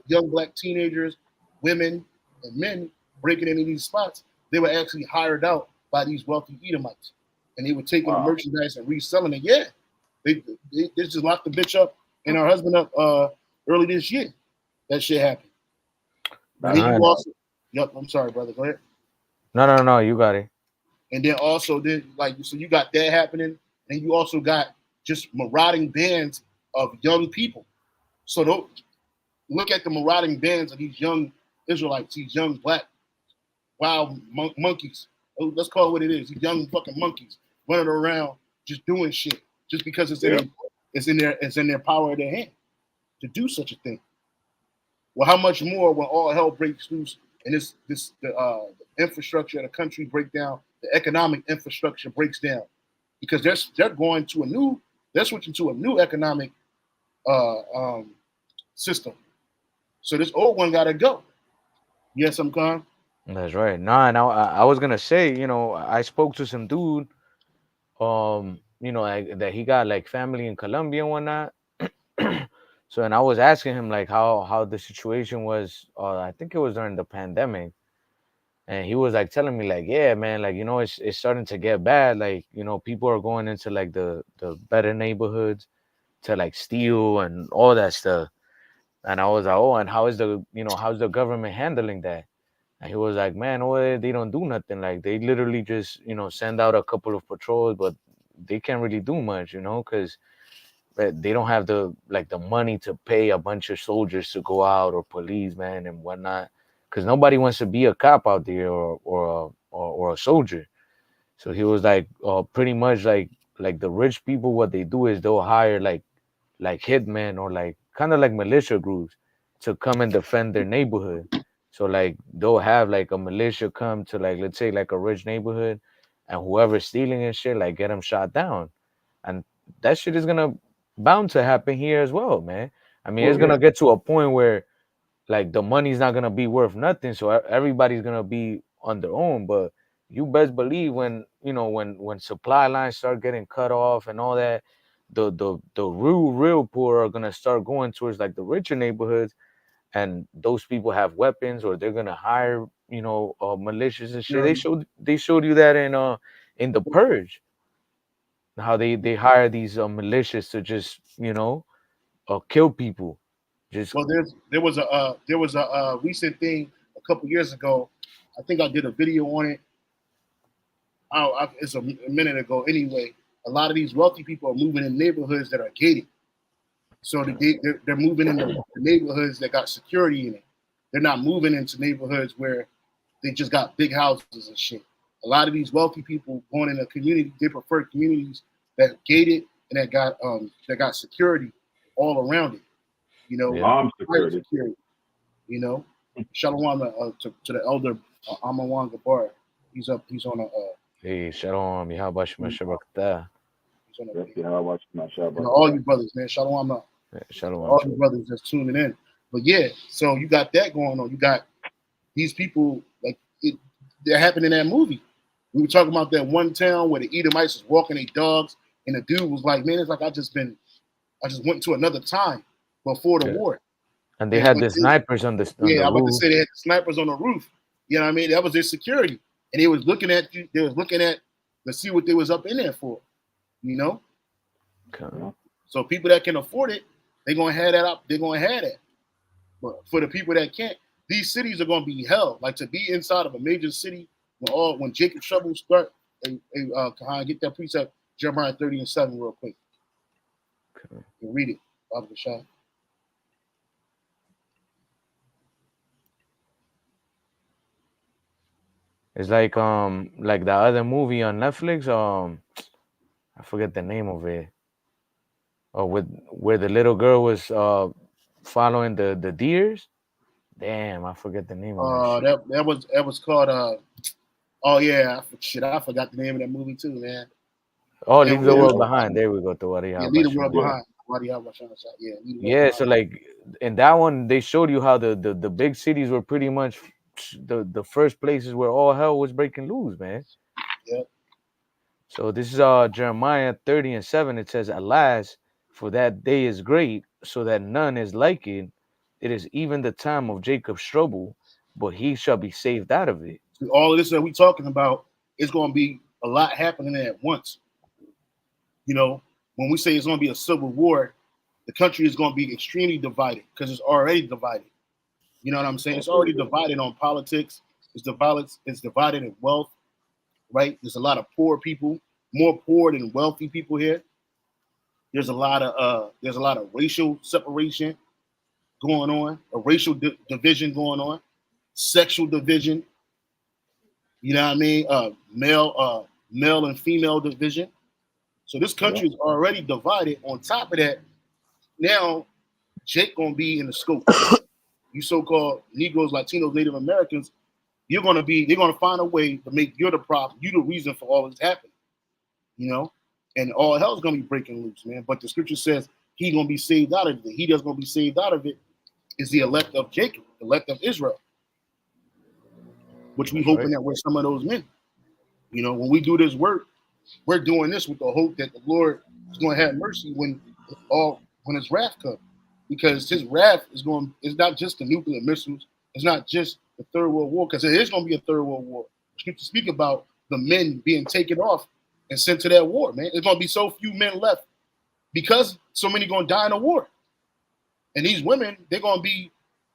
young black teenagers, women, and men breaking into these spots, they were actually hired out by these wealthy Edomites, and they were taking the merchandise and reselling it. Yeah, they just locked the bitch up and her husband up early this year. That shit happened. Yep. I'm sorry, brother. Go ahead. No. You got it. And then also, so you got that happening, and you also got just marauding bands of young people. So don't look at the marauding bands of these young Israelites, these young black wild monkeys. Let's call it what it is. These young fucking monkeys running around just doing shit just because it's in their power of their hand to do such a thing. Well, how much more when all hell breaks loose and the infrastructure of the country break down, the economic infrastructure breaks down, because they're switching to a new economic system. So this old one gotta go. Yes, I'm gone. That's right. Nah, and I was gonna say, I spoke to some dude, that he got like family in Colombia and whatnot. So, and I was asking him like how the situation was. I think it was during the pandemic, and he was like telling me like, yeah, man, like it's starting to get bad. Like people are going into like the better neighborhoods to like steal and all that stuff. And I was like, oh, and how's the government handling that? And he was like, man, oh, they don't do nothing. Like they literally just send out a couple of patrols, but they can't really do much, because they don't have the money to pay a bunch of soldiers to go out, or police, man, and whatnot, because nobody wants to be a cop out there or a soldier. So he was like, pretty much like the rich people, what they do is they'll hire like hitmen or like kind of like militia groups to come and defend their neighborhood. So like they'll have like a militia come to like, let's say like a rich neighborhood, and whoever's stealing and shit, like get them shot down. And that shit is gonna bound to happen here as well, man. I mean, it's gonna get to a point where like the money's not gonna be worth nothing, so everybody's gonna be on their own. But you best believe when supply lines start getting cut off and all that, the real poor are gonna start going towards like the richer neighborhoods, and those people have weapons, or they're gonna hire militias and shit. They showed you that in the Purge, how they hire these militias to just kill people. Well, there was a recent thing a couple years ago. I think I did a video on it. It's a minute ago. Anyway, a lot of these wealthy people are moving in neighborhoods that are gated. So they're moving into the neighborhoods that got security in it. They're not moving into neighborhoods where they just got big houses and shit. A lot of these wealthy people going in a community, they prefer communities that gated and that got security all around it. Armed security. Shalom to the elder Amawan Gabar. He's on a. Hey, shalom. How about you, Shabbat? All you brothers, man. Shalom. Shalom. All you brothers that's tuning in. But yeah, so you got that going on. You got these people like that happened in that movie. We were talking about that one town where the Edomites was walking their dogs, and the dude was like, "Man, it's like I just went to another time before the Yeah. war." And they And had when the snipers on the yeah, I was about to roof. say they had snipers on the roof. You know what I mean? That was their security, and they was looking at you. They was looking at to see what they was up in there for. You know, Okay. so people that can afford it, they're gonna have that up. They're gonna have that. But for the people that can't, these cities are gonna be held. Like to be inside of a major city when Jacob Trouble start. Kahan, get that precept Jeremiah 30:7 real quick. Okay. You read it, Baba Shah. It's like the other movie on Netflix. I forget the name of it. With where the little girl was following the deers. Damn, I forget the name of that shit. That was called oh yeah, shit, I forgot the name of that movie too, man. Oh, And Leave the World Behind. There we go. yeah, Leave the World Yeah. Behind. Yeah, Leave the World Yeah, so Behind. like in that one, they showed you how the big cities were pretty much the first places where all hell was breaking loose, man. Yeah. So this is Jeremiah 30:7. It says, "Alas, for that day is great, so that none is like it. It is even the time of Jacob's trouble, but he shall be saved out of it." So all of this that we talking about is going to be a lot happening at once. You know, when we say it's going to be a civil war, the country is going to be extremely divided because it's already divided. You know what I'm saying? It's already divided on politics. It's divided. It's divided in wealth. Right? There's a lot of poor people, more poor than wealthy people here. There's a lot of racial separation going on, a racial division going on, sexual division. You know what I mean? Male and female division. So this country is already divided. On top of that, now Jake gonna be in the scope. You so-called Negroes, Latinos, Native Americans, they're gonna find a way to make you the problem, you the reason for all this happening. You know, and all hell's gonna be breaking loose, man. But the scripture says he gonna be saved out of it. He that's gonna be saved out of it is the elect of Jacob, the elect of Israel, which we That's hoping right. that we're some of those men. You know, when we do this work, we're doing this with the hope that the Lord is going to have mercy when his wrath comes, because his wrath is not just the nuclear missiles, it's not just the Third World War, because it is going to be a Third World War. To speak about the men being taken off and sent to that war, man. There's going to be so few men left because so many going to die in a war, and these women, they're going to be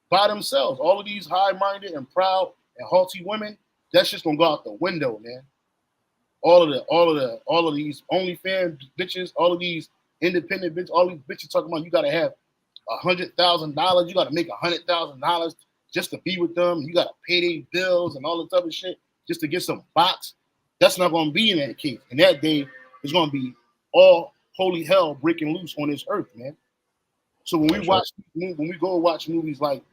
by themselves. All of these high-minded and proud and haughty women, that's just going to go out the window, man. All of these OnlyFans bitches, all of these independent bitches, all these bitches talking about you gotta have $100,000, you gotta make $100,000 just to be with them. You gotta pay their bills and all this other shit just to get some box. That's not gonna be in that case. And that day is gonna be all holy hell breaking loose on this earth, man. So when we go watch movies like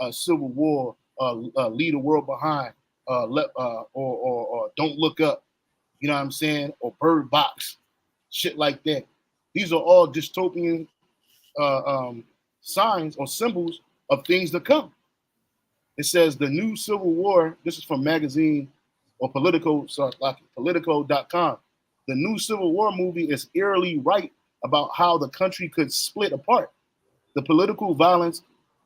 Civil War, Leave the World Behind, or Don't Look Up. You know what I'm saying? Or Bird Box, shit like that. These are all dystopian signs or symbols of things to come. It says the new Civil War, this is from magazine or Politico.com. The new Civil War movie is eerily right about how the country could split apart. The political violence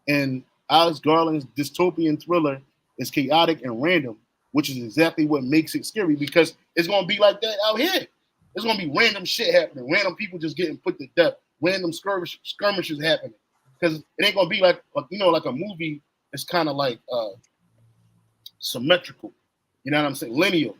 in Alex Garland's dystopian thriller is chaotic and random, which is exactly what makes it scary, because it's going to be like that out here. There's going to be random shit happening, random people just getting put to death, random skirmishes happening. Because it ain't going to be like a movie. It's kind of like symmetrical. You know what I'm saying? Linear.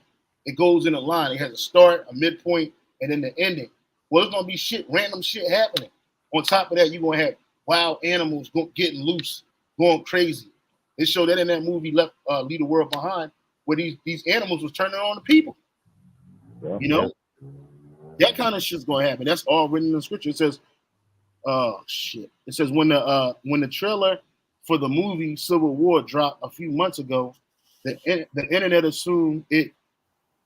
It goes in a line. It has a start, a midpoint, and then the ending. Well, it's going to be random shit happening. On top of that, you're going to have wild animals getting loose, going crazy. They showed that in that movie, Leave the World Behind, where these animals was turning on the people. Yeah. You know, that kind of shit's gonna happen. That's all written in the scripture. It says, "Oh shit!" It says when the trailer for the movie Civil War dropped a few months ago, the internet assumed it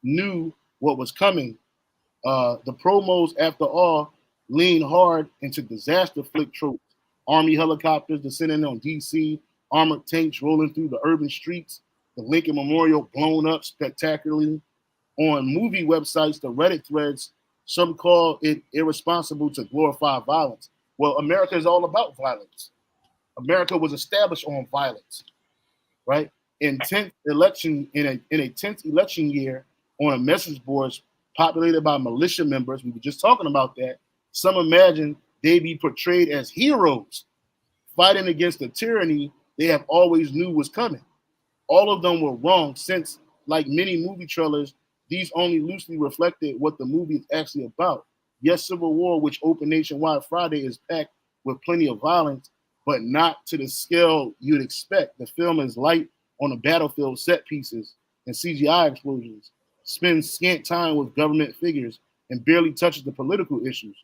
knew what was coming. The promos, after all, lean hard into disaster flick tropes. Army helicopters descending on DC, armored tanks rolling through the urban streets, the Lincoln Memorial blown up spectacularly. On movie websites, the Reddit threads, some call it irresponsible to glorify violence. Well, America is all about violence. America was established on violence, right? In a 10th election year, on a message boards populated by militia members, we were just talking about that. Some imagine they be portrayed as heroes fighting against the tyranny they have always knew was coming. All of them were wrong, since, like many movie trailers, these only loosely reflected what the movie is actually about. Yes, Civil War, which opened nationwide Friday, is packed with plenty of violence, but not to the scale you'd expect. The film is light on the battlefield set pieces and CGI explosions, spends scant time with government figures, and barely touches the political issues.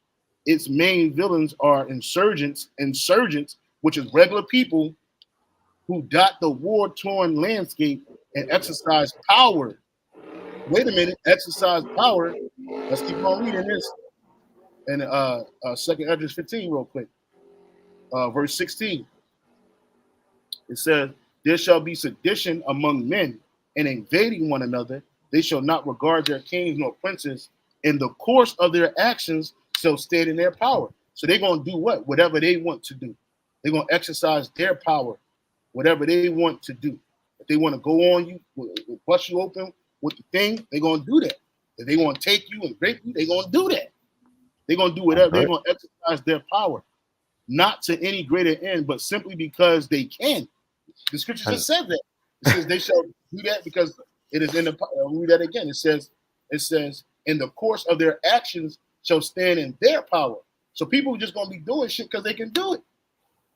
Its main villains are insurgents, which is regular people who dot the war-torn landscape and exercise power. Wait a minute, exercise power. Let's keep on reading this. And Second Esdras 15, real quick. Verse 16. It says, there shall be sedition among men, and invading one another. They shall not regard their kings nor princes. In the course of their actions shall stand in their power. So they're going to do what? Whatever they want to do. They're going to exercise their power, whatever they want to do. If they want to go on you, bust you open with the thing, they're going to do that. If they want to take you and rape you, they're going to do that. They're going to do whatever. They're going to exercise their power, not to any greater end, but simply because they can. The scripture just said that. It says they shall do that because it is in the. I'll read that again. It says, in the course of their actions shall stand in their power. So people are just going to be doing shit because they can do it.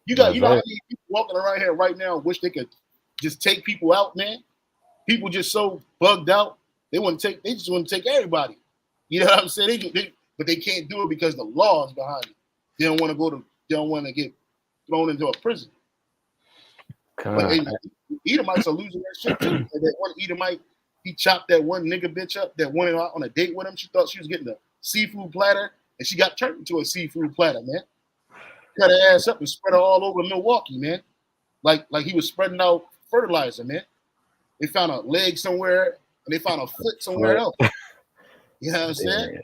You know how many people walking around here right now wish they could just take people out, man. People just so bugged out. They just want to take everybody. You know what I'm saying? But they can't do it because the law is behind it. They don't want to get thrown into a prison. But Edomites are losing their shit too. And that one Edomite, he chopped that one nigga bitch up that went out on a date with him. She thought she was getting a seafood platter, and she got turned into a seafood platter, man. Cut her ass up and spread her all over Milwaukee, man. Like he was spreading out fertilizer, man. They found a leg somewhere, and they found a foot somewhere else. You know what I'm saying?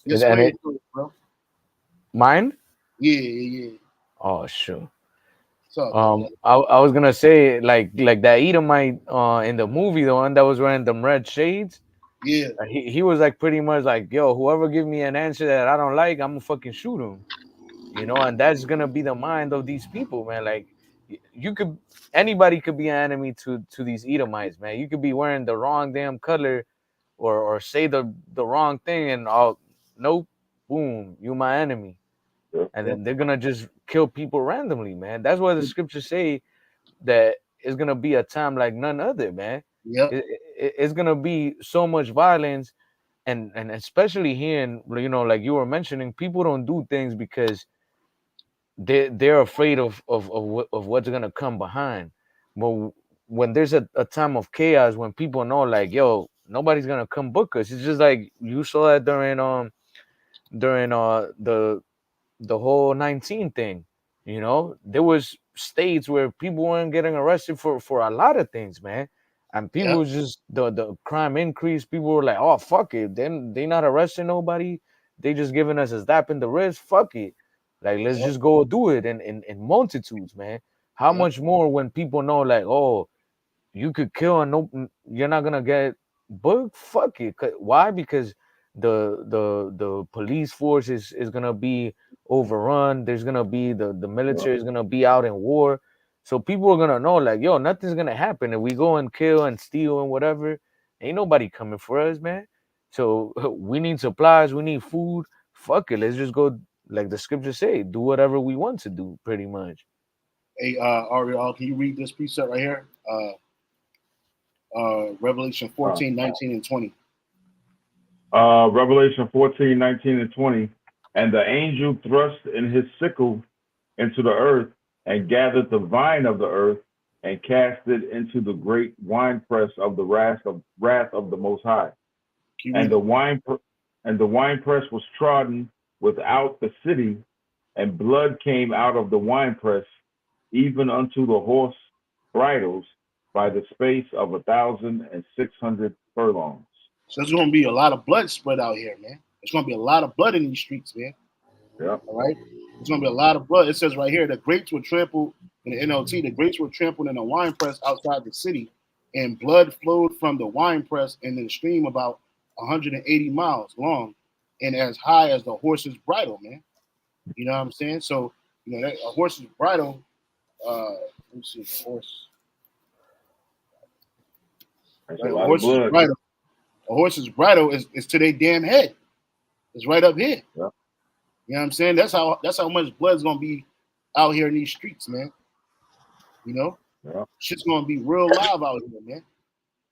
It's crazy, bro. Mine? Yeah. Oh, sure. So, I was gonna say like that Edomite in the movie, the one that was wearing them red shades. Yeah. He was like pretty much like, yo, whoever give me an answer that I don't like, I'm gonna fucking shoot him. You know, and that's gonna be the mind of these people, man. Like anybody could be an enemy to these Edomites, man. You could be wearing the wrong damn color or say the wrong thing and nope, boom, you my enemy. And then they're gonna just kill people randomly, man. That's why the scriptures say that it's gonna be a time like none other, man. Yep. It's gonna be so much violence, and especially here, in, you know, like you were mentioning, people don't do things because they're afraid of what's gonna come behind. But when there's a time of chaos, when people know, like, yo, nobody's gonna come book us. It's just like you saw that during the whole 19 thing. You know, there was states where people weren't getting arrested for a lot of things, man. And people just the crime increased. People were like, oh fuck it. Then they not arresting nobody. They just giving us a slap in the wrist. Fuck it. Like let's just go do it in multitudes, man. How much more when people know, like, oh, you could kill and no, you're not gonna get booked? Fuck it. Why? Because the police force is gonna be overrun. There's gonna be the military is gonna be out in war. So people are gonna know, like, yo, nothing's gonna happen if we go and kill and steal and whatever. Ain't nobody coming for us, man. So we need supplies, we need food. Fuck it, let's just go, like the scriptures say, do whatever we want to do, pretty much. Hey, Ariel, can you read this precept right here? Revelation 14, 19, and 20. Revelation 14, 19, and 20. And the angel thrust in his sickle into the earth and gathered the vine of the earth and cast it into the great winepress of the wrath of the Most High. And the winepress was trodden without the city, and blood came out of the winepress, even unto the horse bridles by the space of 1,600 furlongs. So there's gonna be a lot of blood spread out here, man. There's gonna be a lot of blood in these streets, man. Yeah. All right. There's gonna be a lot of blood. It says right here, the grapes were trampled in the NLT. The grapes were trampled in a wine press outside the city, and blood flowed from the wine press in the stream about 180 miles long, and as high as the horse's bridle, man. You know what I'm saying? So that a horse's bridle. Let me see, horse. That's Right, a lot of blood. A horse's bridle is to their damn head. It's right up here. Yeah. You know what I'm saying? That's how much blood's gonna be out here in these streets, man. Yeah. Shit's gonna be real live out here, man.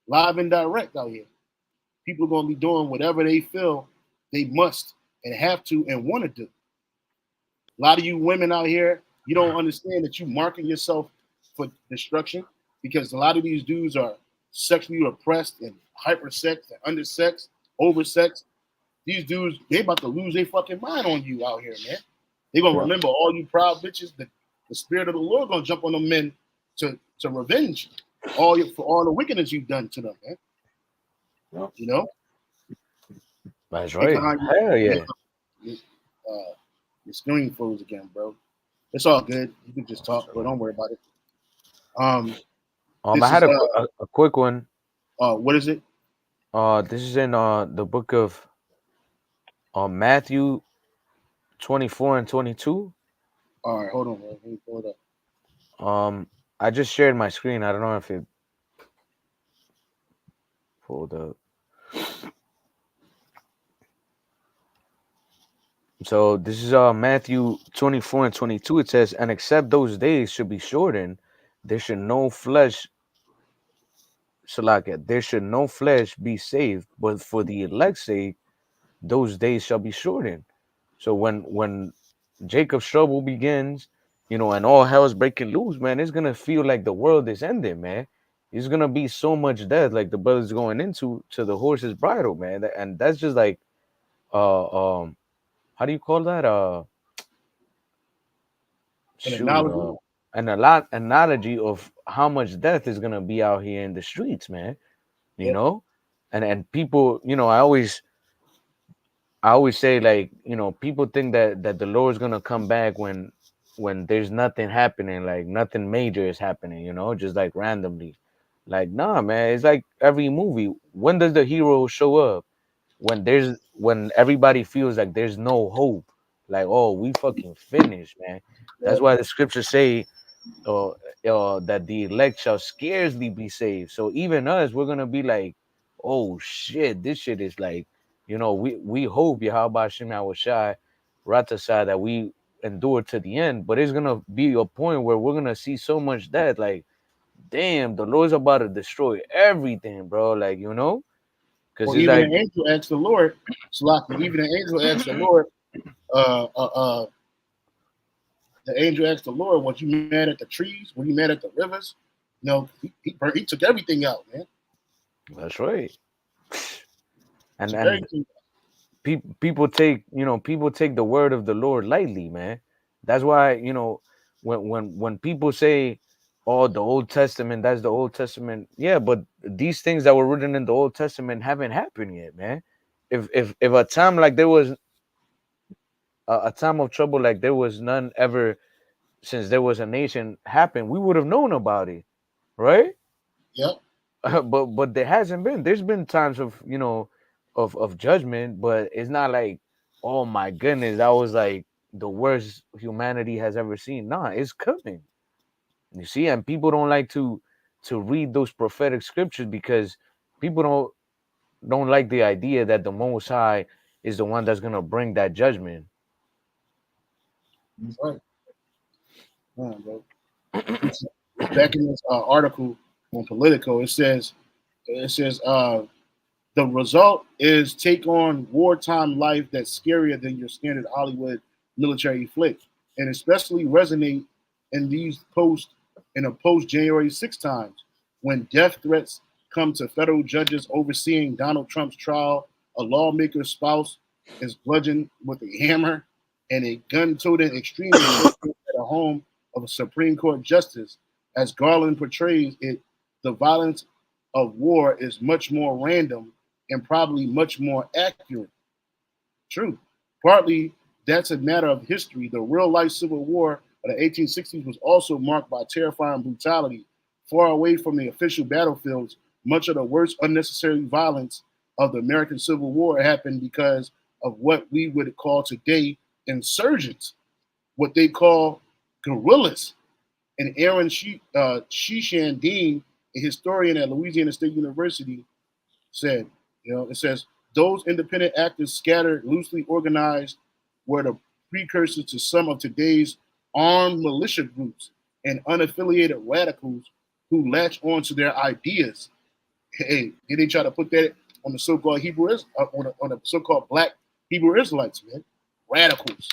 Live and direct out here. People are gonna be doing whatever they feel they must and have to and want to do. A lot of you women out here, you don't understand that you marking yourself for destruction because a lot of these dudes are sexually oppressed and hypersexed and undersexed, oversexed. These dudes, they about to lose their fucking mind on you out here, man. They gonna remember all you proud bitches. The spirit of the Lord gonna jump on them men to revenge for all the wickedness you've done to them, man. Yeah. You know? That's right. Hell yeah. Your screen froze again, bro. It's all good. You can just talk, but don't worry about it. I had a quick one. What is it? This is in the book of Matthew 24 and 22. All right, hold on, bro. Let me pull it up. I just shared my screen. I don't know if it pulled up. So this is Matthew 24 and 22. It says, and except those days should be shortened, there should no flesh be saved, but for the elect's sake, those days shall be shortened. So when Jacob's trouble begins, and all hell's breaking loose, man, it's gonna feel like the world is ending, man. It's gonna be so much death, like the brother's going into the horse's bridle, man. And that's just like how do you call that? An analogy of how much death is gonna be out here in the streets, man. You know, and people, I always say, like, people think that the Lord's gonna come back when there's nothing happening, like nothing major is happening, just like randomly. Like, nah, man, it's like every movie. When does the hero show up? When everybody feels like there's no hope, like, oh, we fucking finished, man. That's why the scriptures say that the elect shall scarcely be saved. So even us, we're gonna be like, oh shit, this shit is like, we hope Yahweh Shem Yahushai Ratasai that we endure to the end, but it's gonna be a point where we're gonna see so much death, like, damn, the Lord's about to destroy everything, bro. Like, because even an angel asked the Lord, even an angel asked the Lord, the angel asked the Lord, was you mad at the trees? Were you mad at the rivers? He took everything out, man. That's right. And people take the word of the Lord lightly, man. That's why, when people say, oh, the Old Testament, that's the Old Testament. Yeah, but these things that were written in the Old Testament haven't happened yet, man. If a time like there was a time of trouble like there was none ever since there was a nation happened, we would have known about it, right? Yeah. But there hasn't been. There's been times of of judgment, but it's not like, oh my goodness, that was like the worst humanity has ever seen. Nah, it's coming. You see, and people don't like to read those prophetic scriptures because people don't like the idea that the Most High is the one that's gonna bring that judgment. That's right. Yeah, bro. Back in this article on Politico, it says the result is take on wartime life that's scarier than your standard Hollywood military flick, and especially resonate in these post January 6 times when death threats come to federal judges overseeing Donald Trump's trial. A lawmaker's spouse is bludgeoned with a hammer, and a gun-toting extremist at a home of a Supreme Court justice, as Garland portrays it the violence of war is much more random and probably much more accurate. True. Partly that's a matter of history. The real life Civil War of the 1860s was also marked by terrifying brutality. Far away from the official battlefields, much of the worst unnecessary violence of the American Civil War happened because of what we would call today insurgents, what they call guerrillas. And Aaron Shishan Dean, a historian at Louisiana State University, said, it says, those independent actors scattered, loosely organized, were the precursors to some of today's armed militia groups and unaffiliated radicals who latch on to their ideas. Hey, did they try to put that on the so-called on the so-called black Hebrew Israelites, man? Radicals.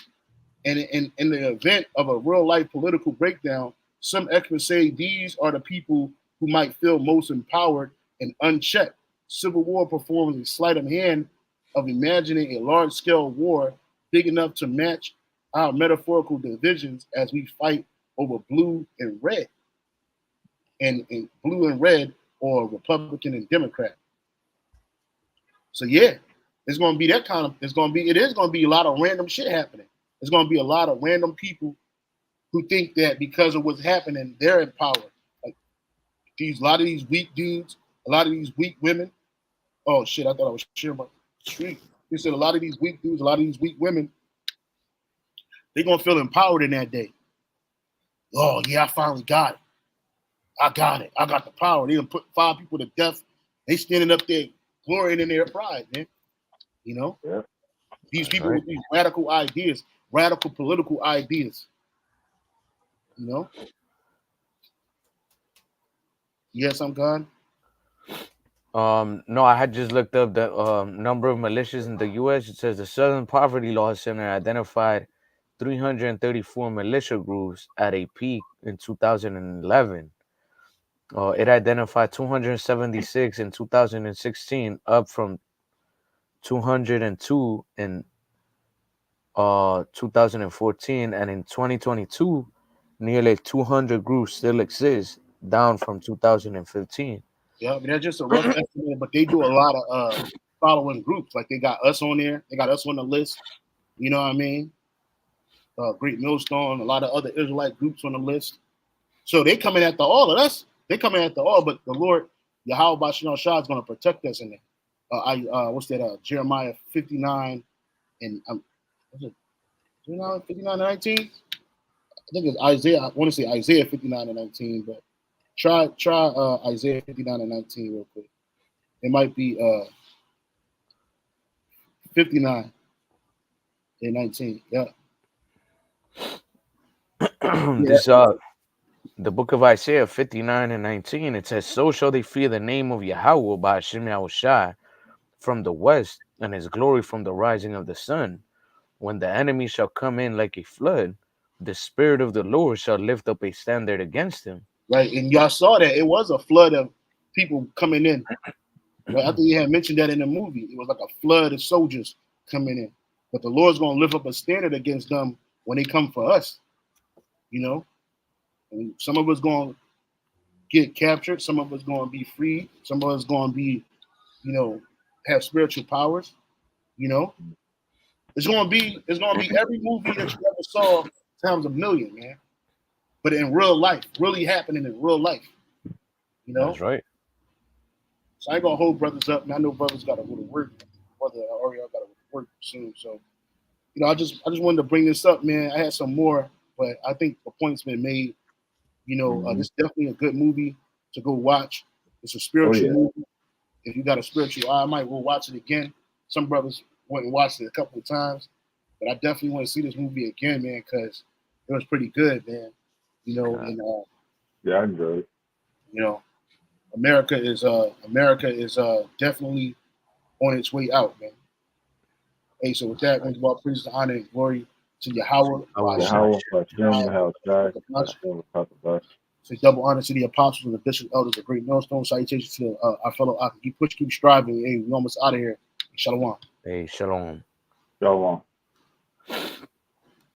And in the event of a real-life political breakdown, some experts say these are the people who might feel most empowered and unchecked. Civil War performs a sleight of hand of imagining a large-scale war big enough to match our metaphorical divisions as we fight over blue and red, and blue and red, or Republican and Democrat. So yeah, it's going to be that kind of. It is going to be a lot of random shit happening. There's going to be a lot of random people who think that because of what's happening, they're in power. Like a lot of these weak dudes, a lot of these weak women. Oh shit! I thought I was sharing my street. He said a lot of these weak dudes, a lot of these weak women, they're gonna feel empowered in that day. Oh yeah, I finally got it. I got it. I got the power. They gonna put 5 people to death. They standing up there, glorying in their pride, man. Yeah. These people with these radical ideas, radical political ideas. Yes, I'm gone. No, I had just looked up the number of militias in the U.S. It says the Southern Poverty Law Center identified 334 militia groups at a peak in 2011. It identified 276 in 2016, up from 202 in 2014, and in 2022, nearly 200 groups still exist, down from 2015. Yeah, but that's just a rough estimate, but they do a lot of following groups. Like they got us on there. They got us on the list. You know what I mean? Great Millstone, a lot of other Israelite groups on the list. So they coming after all of us. They coming after all, but the Lord, Yahweh Bashar Shah, is going to protect us in there. What's that? Jeremiah 59 and what's it? 59 and 19? I think it's Isaiah. I want to say Isaiah 59 and 19, but try Isaiah 59 and 19 real quick. It might be 59 and 19. Yeah. This the book of Isaiah 59 and 19, it says, so shall they fear the name of Yahweh by Hashem Yahushai from the west, and his glory from the rising of the sun. When the enemy shall come in like a flood, the Spirit of the Lord shall lift up a standard against him. Right, and y'all saw that it was a flood of people coming in. Right? I think you had mentioned that in the movie. It was like a flood of soldiers coming in, but the Lord's going to lift up a standard against them when they come for us. And some of us going to get captured. Some of us going to be free. Some of us going to be, have spiritual powers. It's going to be every movie that you ever saw times a million, man. But in real life, really happening in real life. That's right. So I ain't gonna hold brothers up, and I know brothers got to go to work. Brother Ariel got to work soon, so I just wanted to bring this up, man. I had some more, but I think the point's been made. This is definitely a good movie to go watch. It's a spiritual movie. If you got a spiritual eye, I might go watch it again. Some brothers went and watched it a couple of times, but I definitely want to see this movie again, man, because it was pretty good, man. And I enjoyed it. America is definitely on its way out, man. Hey, so with that, we give all praise, honor, and glory to Yahweh. Say double honor to the apostles and the bishop elders of Great Millstone. Salutations to our fellow Ak. Keep striving. Hey, we almost out of here. Shalom. Hey, shalom. Shalom.